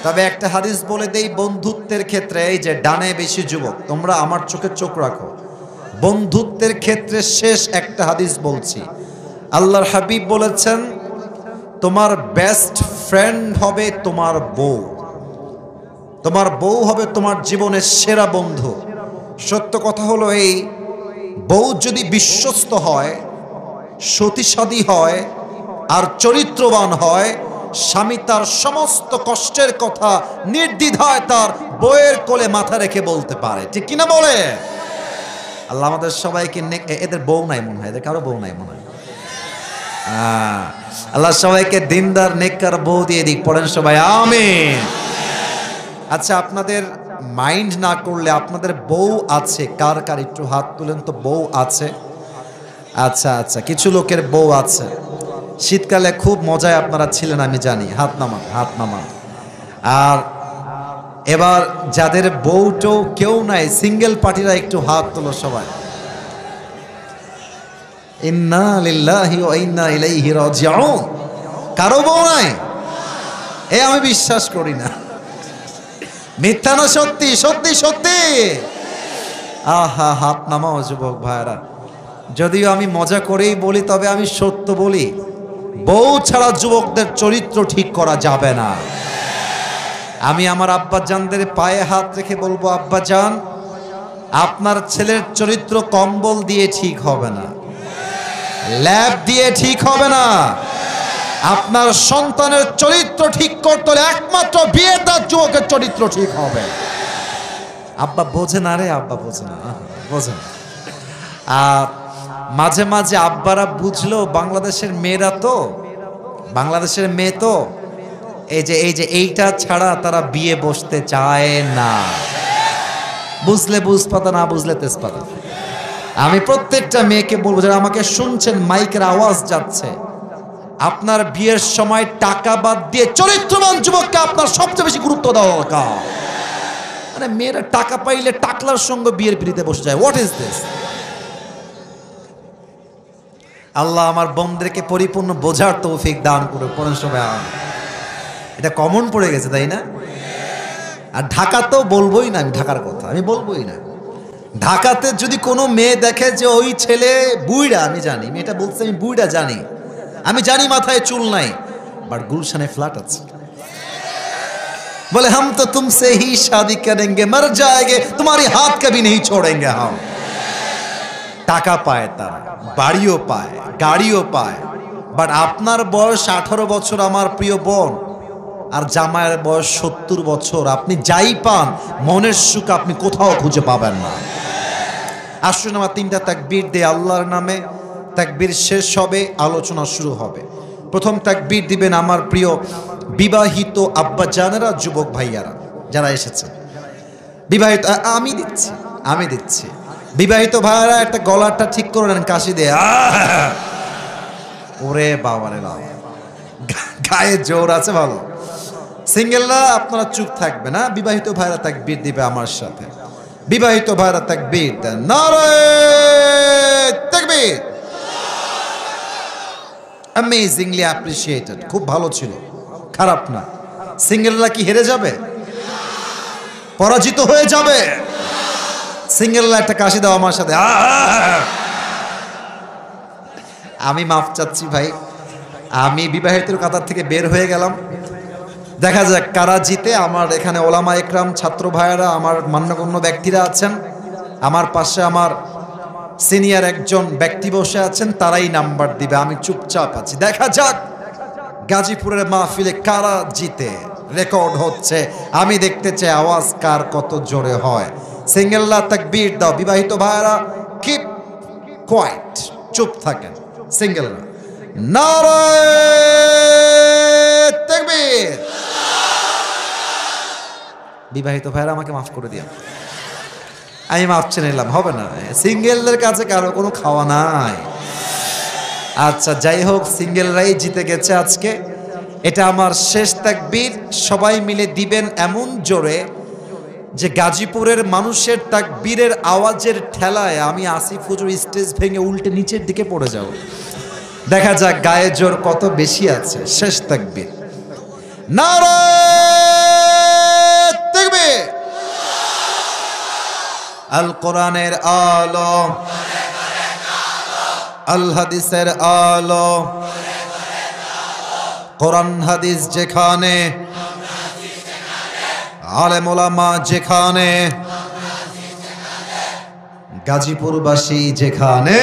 তবে একটা হাদিস বলে দেই বন্ধুত্বের ক্ষেত্রে, এই যে ডানে বেশি যুবক, তোমরা আমার চোখে চোখ রাখো। বন্ধুত্বের ক্ষেত্রে শেষ একটা হাদিস বলছি। আল্লাহর হাবিব বলেছেন, তোমার বেস্ট ফ্রেন্ড হবে তোমার বউ। তোমার বউ হবে তোমার জীবনের সেরা বন্ধু। সত্য কথা হলো এই, বউ যদি বিশ্বস্ত হয়, সতীসাধী হয় আর চরিত্রবান হয়, স্বামী তার সমস্ত কষ্টের কথা নির্দ্বিধায় তার বউয়ের কোলে মাথা রেখে বলতে পারে। ঠিক কিনা বলে? আল্লাহ আমাদের সবাইকে, এদের বউ নাই মনে হয়, এদের কারো বউ নাই মনে হয়। আল্লাহ সবাইকে দিনদার নেককার বউ দিয়ে দিক। পড়েন সবাই আমিন। আচ্ছা, আপনাদের মাইন্ড না করলে আপনাদের বউ আছে কার কার একটু হাত তুলেন তো। বউ আছে? আচ্ছা আচ্ছা, কিছু লোকের বউ আছে। শীতকালে খুব মজায় আপনারা ছিলেন আমি জানি। হাত নামান, হাত নামান। আর এবার যাদের বউটো কেউ নাই, সিঙ্গেল পার্টিরা একটু হাত তোলো সবাই। ইন্না লিল্লাহি ওয়া ইন্না ইলাইহি রাজিউন। কারো বউ নাই? আমি বিশ্বাস করি না। মিথ্যা না সত্যি? সত্যি সত্যি। আহা, হাত নামাও যুবক ভাইরা। যদিও আমি মজা করেই বলি, তবে আমি সত্য বলি। বউ ছাড়া যুবকদের চরিত্র ঠিক করা যাবে না। আমি আমার আব্বাজানদের পায়ে হাত রেখে বলবো, আব্বাজান, আপনার ছেলের চরিত্র কম্বল দিয়ে ঠিক হবে না, ল্যাব দিয়ে ঠিক হবে না। আপনার সন্তানের চরিত্র ঠিক করতে হলে একমাত্র বিয়েদার যুবকের চরিত্র ঠিক হবে। আব্বা বোঝে না রে, আব্বা বোঝে না, বোঝে না। আর মাঝে মাঝে আব্বারা বুঝলো, বাংলাদেশের মেয়েরা তো, বাংলাদেশের মেয়ে তো এই যে এইটা ছাড়া তারা বিয়ে বসতে চায় না। বুঝলে বুঝপাতা, না বুঝলে তেজপাতা। আমি প্রত্যেকটা মেয়েকে বলবো, যারা আমাকে শুনছেন, মাইকের আওয়াজ যাচ্ছে, আপনার বিয়ের সময় টাকা বাদ দিয়ে চরিত্রবান যুবককে আপনার সবচেয়ে বেশি গুরুত্ব দেওয়া দরকার। মানে মেয়েরা টাকা পাইলে টাকলার সঙ্গে বিয়ের পিড়িতে বসে যায়। What is this? আল্লাহ আমার বোনদেরকে পরিপূর্ণ বোঝার তৌফিক দান করে। পড়েন সবাই। এটা কমন পড়ে গেছে, তাই না? আর ঢাকাতেও বলবোই না আমি, ঢাকার কথা আমি বলবোই না। ঢাকাতে যদি কোনো মেয়ে দেখে যে ওই ছেলে বুইড়া, আমি জানি মেয়েটা বলছে আমি বুইড়া জানি, আমি জানি মাথায় চুল নাই, বাট গুলশানে ফ্ল্যাট আছে, বলে হাম তো তুমসে হি শাদি করেঙ্গে, মর যায়েগে, তোমারি হাত কবি নেই ছোড়েঙ্গে হাম। টাকা পায় তারা, বাড়িও পায়, গাড়িও পায়, বাট আপনার বয়স 18 বছর আমার প্রিয় বোন, আর জামাইয়ের বয়স 70 বছর। আপনি যাই পান, মনের সুখ আপনি কোথাও খুঁজে পাবেন না। আসুন আমার 3টা তাকবীর দিয়ে আল্লাহর নামে। তাকবীর শেষ হবে, আলোচনা শুরু হবে। প্রথম তাকবীর দিবেন আমার প্রিয় বিবাহিত আব্বা জানেরা, যুবক ভাইয়ারা যারা এসেছেন। বিবাহিত আমি দিচ্ছি। বিবাহিত ভাইয়ারা একটা গলাটা ঠিক করে নেন কাশি দিয়ে। ওরে বাবা রে বাবা, গায়ে জোর আছে ভালো। সিঙ্গেলরা আপনারা চুপ থাকবে না। বিবাহিত ভাইরা তাকবীর দিবে আমার সাথে। বিবাহিত ভাইরা তাকবীর দেন। নারে তাকবীর। Amazingly appreciated. খুব ভালো ছিল, খারাপ না। সিঙ্গেলরা কি হেরে যাবে? পরাজিত হয়ে যাবে? সিঙ্গেলরা একটা কাশি দাও আমার সাথে। আমি মাফ চাচ্ছি ভাই, আমি বিবাহিতের কাতার থেকে বের হয়ে গেলাম। দেখা যাক কারা জিতে। আমার এখানে ওলামা একরাম, ছাত্র ভাইয়েরা, আমার মান্যগণ্য ব্যক্তিরা আছেন, আমার পাশে আমার সিনিয়র একজন ব্যক্তি বসে আছেন, তারাই নাম্বার দিবে। আমি চুপচাপ আছি। দেখা যাক গাজীপুরের মাহফিলে কারা জিতে। রেকর্ড হচ্ছে, আমি দেখতে চাই আওয়াজ কার কত জোরে হয়। সিঙ্গেলরা তাকবীর দাও। বিবাহিত ভাইয়েরা কিপ কোয়াইট, চুপ থাকেন। সিঙ্গেলরা নারে তাকবীর। বিবাহিত ভাইরা আমাকে মাফ করে দিও, আমি মাফ চেয়ে নিলাম। হবে না, সিঙ্গেলদের কাছে কারো কোনো খাওয়া নাই। আচ্ছা যাই হোক, সিঙ্গেলরাই জিতে গেছে আজকে। এটা আমার শেষ তাকবীর। সবাই মিলে দিবেন এমন জোরে যে গাজীপুরের মানুষের তাকবীরের আওয়াজের ঠেলায় আমি আসিফ হুজুর স্টেজ ভেঙে উল্টে নিচের দিকে পড়ে যাব। দেখা যাক গায়ে জোর কত বেশি আছে। শেষ তাকবীর। নারে আল কোরআনের আলো, আল হাদিসের আলো, কোরআন হাদিস যেখানে, আলেম ওলামা যেখানে, গাজীপুরবাসী যেখানে,